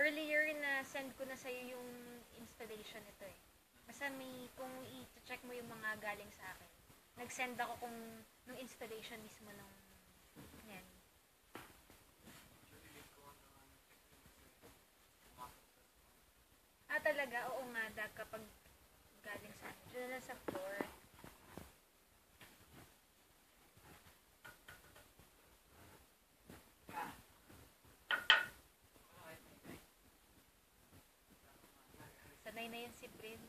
earlier na send ko na sa'yo yung installation nito eh. Basta kung i-check mo yung mga galing sa akin. Nag-send ako nung installation mismo ng yan. Talaga? Oo nga, kapag galing sa akin. Diyan lang sa floor. Sanay na yan si Brin.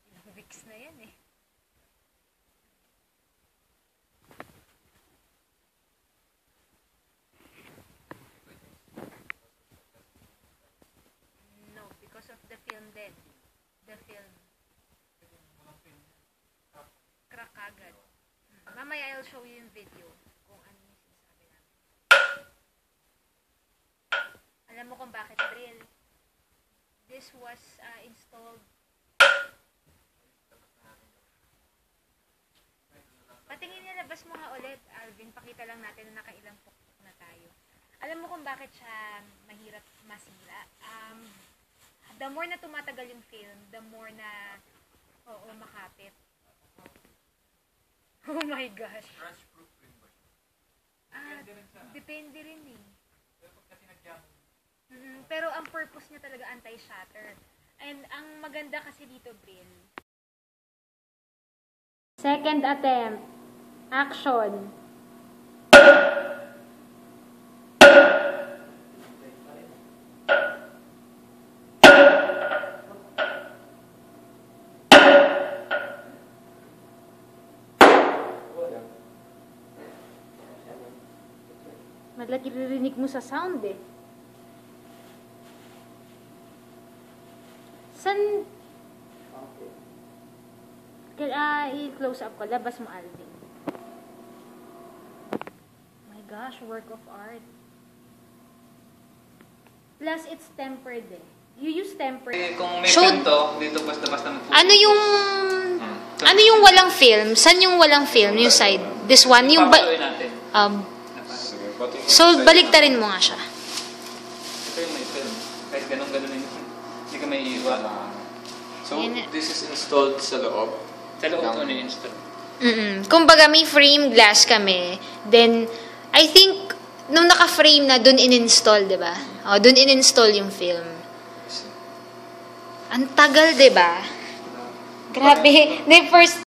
Ilang weeks na yan eh. No, because of the film then. The film. Crack agad. Mamaya I'll show you yung video. Alam mo kung bakit, Bril? This was installed. Patingin niya, labas mo nga ulit, Alvin. Pakita lang natin na nakailang pukpuk na tayo. Alam mo kung bakit siya mahirap masira? The more na tumatagal yung film, the more na, makapit. Oh my gosh. Scratch-proof rin ba siya? Depende rin eh. Pero ang purpose niya talaga anti-shatter. And ang maganda kasi dito, Bril. Second attempt. Action. Malaki ririnig mo sa sound eh. San? I-close up ko. Labas mo, Alvin. My gosh, work of art. Plus, it's tempered eh. You use tempered. Kung may kanto, dito basta-basta magpupunta. Ano yung walang film? San yung walang film? Yung side? This one? Yung natin. So, baliktarin mo nga siya. Ito yung may film. Kahit ganun-ganun yun. Hindi ka may iwa. So, this is installed sa loob? Sa loob ito ni-install. Kumbaga, may frame glass kami. Then, I think, nung naka-frame na, dun in-install, diba? Dun in-install yung film. Ang tagal, diba? Grabe. The first